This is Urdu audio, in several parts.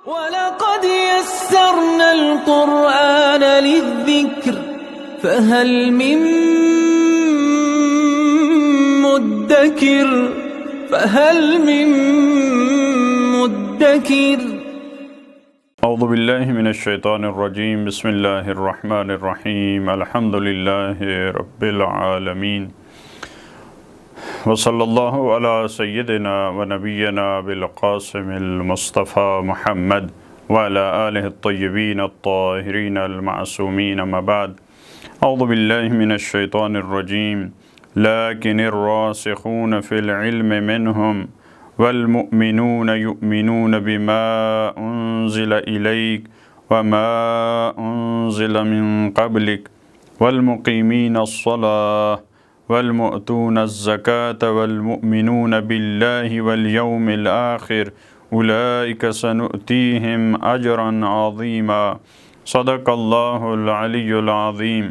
وَلَقَدْ يَسَّرْنَا الْقُرْآنَ لِلذِّكْرِ فَهَلْ مِن مُّدَّكِرٍ اعوذ باللہ من الشیطان الرجیم بسم اللہ الرحمن الرحیم الحمد للہ رب العالمین وصلی اللہ علی سیدنا و نبینا بالقاسم المصطفى محمد وعلی آلہ الطیبین الطاہرین المعصومین اما بعد اعوذ باللہ من الشیطان الرجیم لیکن الراسخون فی العلم منہم والمؤمنون يؤمنون بما أنزل إليك وما أنزل من قبلك والمقيمين الصلاة والمؤتون الزكاة والمؤمنون بالله واليوم الآخر أولئك سنؤتيهم أجرا عظيما صدق الله العلي العظيم۔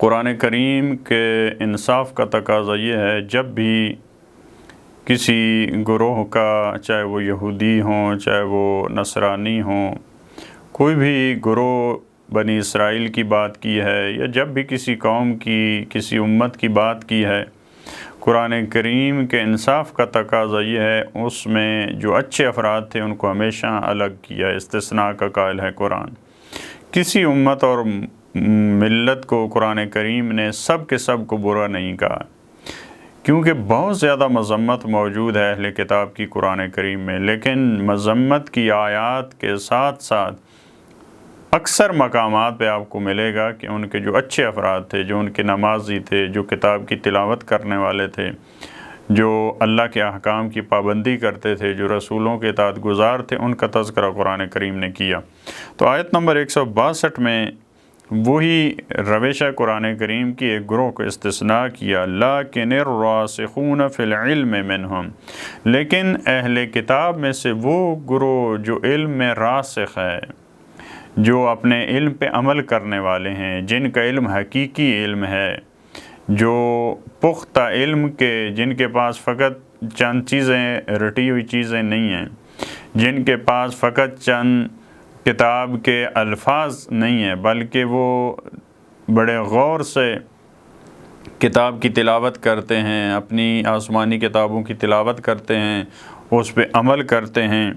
قرآن کریم کے انصاف کا تقاضا یہ ہے، جب بھی کسی گروہ کا، چاہے وہ یہودی ہوں چاہے وہ نصرانی ہوں، کوئی بھی گروہ بنی اسرائیل کی بات کی ہے یا جب بھی کسی قوم کی، کسی امت کی بات کی ہے، قرآن کریم کے انصاف کا تقاضا یہ ہے، اس میں جو اچھے افراد تھے ان کو ہمیشہ الگ کیا، استثناء کا قائل ہے قرآن۔ کسی امت اور ملت کو قرآن کریم نے سب کے سب کو برا نہیں کہا، کیونکہ بہت زیادہ مذمت موجود ہے اہل کتاب کی قرآن کریم میں، لیکن مذمت کی آیات کے ساتھ ساتھ اکثر مقامات پہ آپ کو ملے گا کہ ان کے جو اچھے افراد تھے، جو ان کے نمازی تھے، جو کتاب کی تلاوت کرنے والے تھے، جو اللہ کے احکام کی پابندی کرتے تھے، جو رسولوں کے اطاعت گزار تھے، ان کا تذکرہ قرآن کریم نے کیا۔ تو آیت نمبر 162 میں وہی روش قرآن کریم کی ایک گروہ کو استثناء کیا، لیکن الراسخون فی العلم منہم، لیکن اہل کتاب میں سے وہ گروہ جو علم میں راسخ ہے، جو اپنے علم پہ عمل کرنے والے ہیں، جن کا علم حقیقی علم ہے، جو پختہ علم کے، جن کے پاس فقط چند چیزیں رٹی ہوئی چیزیں نہیں ہیں، جن کے پاس فقط چند کتاب کے الفاظ نہیں ہیں، بلکہ وہ بڑے غور سے کتاب کی تلاوت کرتے ہیں، اپنی آسمانی کتابوں کی تلاوت کرتے ہیں، اس پہ عمل کرتے ہیں۔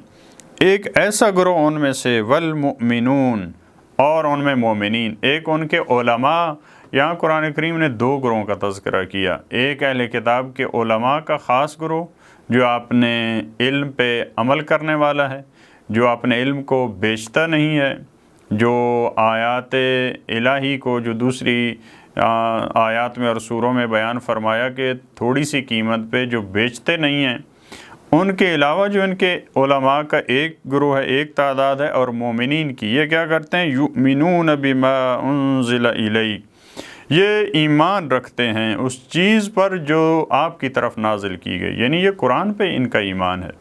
ایک ایسا گروہ ان میں سے، والمؤمنون، اور ان میں مومنین، ایک ان کے علماء۔ یہاں قرآن کریم نے دو گروہوں کا تذکرہ کیا، ایک اہل کتاب کے علماء کا خاص گروہ جو اپنے علم پہ عمل کرنے والا ہے، جو اپنے علم کو بیچتا نہیں ہے، جو آیات الہی کو، جو دوسری آیات میں اور سوروں میں بیان فرمایا کہ تھوڑی سی قیمت پہ جو بیچتے نہیں ہیں، ان کے علاوہ جو ان کے علماء کا ایک گروہ ہے، ایک تعداد ہے، اور مومنین کی، یہ کیا کرتے ہیں؟ یؤمنون بما انزل الیک، یہ ایمان رکھتے ہیں اس چیز پر جو آپ کی طرف نازل کی گئی، یعنی یہ قرآن پہ ان کا ایمان ہے۔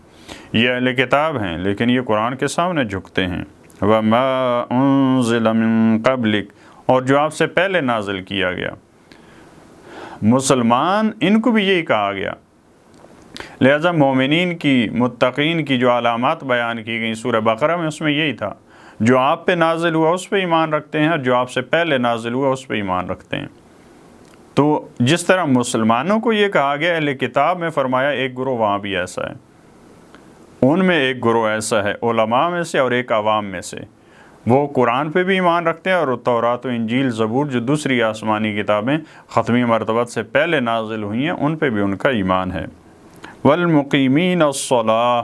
یہ اہل کتاب ہیں لیکن یہ قرآن کے سامنے جھکتے ہیں۔ وَمَا أُنزِلَ مِن قَبْلِكَ، اور جو آپ سے پہلے نازل کیا گیا۔ مسلمان، ان کو بھی یہی کہا گیا۔ لہذا مومنین کی، متقین کی جو علامات بیان کی گئیں سورہ بقرہ میں، اس میں یہی تھا، جو آپ پہ نازل ہوا اس پہ ایمان رکھتے ہیں، اور جو آپ سے پہلے نازل ہوا اس پہ ایمان رکھتے ہیں۔ تو جس طرح مسلمانوں کو یہ کہا گیا، اہل کتاب میں فرمایا ایک گروہ وہاں بھی ایسا ہے، ان میں ایک گروہ ایسا ہے علماء میں سے اور ایک عوام میں سے، وہ قرآن پہ بھی ایمان رکھتے ہیں، اور تورات و انجیل، زبور، جو دوسری آسمانی کتابیں ختمی مرتبت سے پہلے نازل ہوئی ہیں، ان پہ بھی ان کا ایمان ہے۔ والمقیمین الصلاۃ،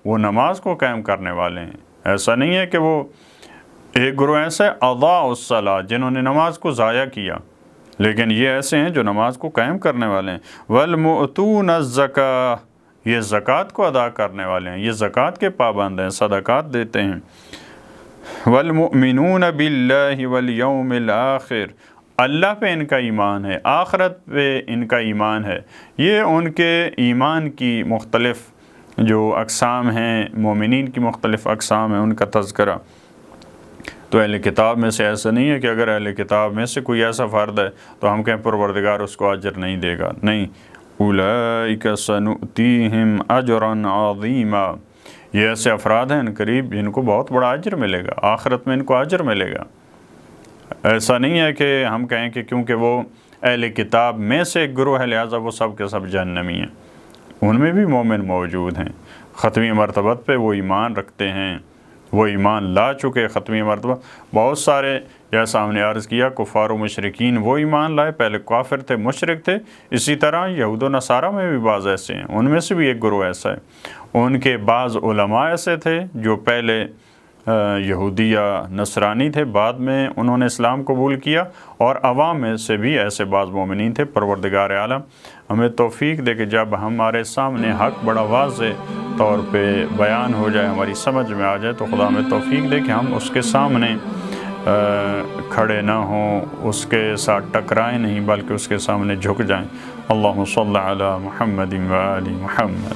وہ نماز کو قائم کرنے والے ہیں۔ ایسا نہیں ہے کہ وہ ایک گروہ ایسا ہے اضاعوا الصلاۃ، جنہوں نے نماز کو ضائع کیا، لیکن یہ ایسے ہیں جو نماز کو قائم کرنے والے ہیں۔ والمؤتون الزکاۃ، یہ زکوٰۃ کو ادا کرنے والے ہیں، یہ زکوٰۃ کے پابند ہیں، صدقات دیتے ہیں۔ والمؤمنون باللہ والیوم الآخر، اللہ پہ ان کا ایمان ہے، آخرت پہ ان کا ایمان ہے۔ یہ ان کے ایمان کی مختلف جو اقسام ہیں، مومنین کی مختلف اقسام ہیں، ان کا تذکرہ۔ تو اہل کتاب میں سے ایسا نہیں ہے کہ اگر اہل کتاب میں سے کوئی ایسا فرد ہے تو ہم کہیں پروردگار اس کو اجر نہیں دے گا، نہیں۔ اولئک سنؤتیہم اجرا عظیما، یہ ایسے افراد ہیں ان قریب ان کو بہت بڑا اجر ملے گا، آخرت میں ان کو اجر ملے گا۔ ایسا نہیں ہے کہ ہم کہیں کہ کیونکہ وہ اہل کتاب میں سے ایک گروہ ہے لہٰذا وہ سب کے سب جہنمی ہیں، ان میں بھی مومن موجود ہیں، ختمی مرتبت پہ وہ ایمان رکھتے ہیں، وہ ایمان لا چکے ختمی مرتبہ۔ بہت سارے جیسا ہم نے عرض کیا کفار و مشرکین وہ ایمان لائے، پہلے کافر تھے، مشرک تھے، اسی طرح یہود و نصارہ میں بھی بعض ایسے ہیں، ان میں سے بھی ایک گروہ ایسا ہے۔ ان کے بعض علماء ایسے تھے جو پہلے یہودی یا نصرانی تھے، بعد میں انہوں نے اسلام قبول کیا، اور عوام میں سے بھی ایسے بعض مومنین تھے۔ پروردگار عالم ہمیں توفیق دے کہ جب ہمارے سامنے حق بڑا واضح طور پہ بیان ہو جائے، ہماری سمجھ میں آ جائے، تو خدا ہمیں توفیق دے کہ ہم اس کے سامنے کھڑے نہ ہوں، اس کے ساتھ ٹکرائیں نہیں، بلکہ اس کے سامنے جھک جائیں۔ اللہم صلی علی محمد و آل محمد۔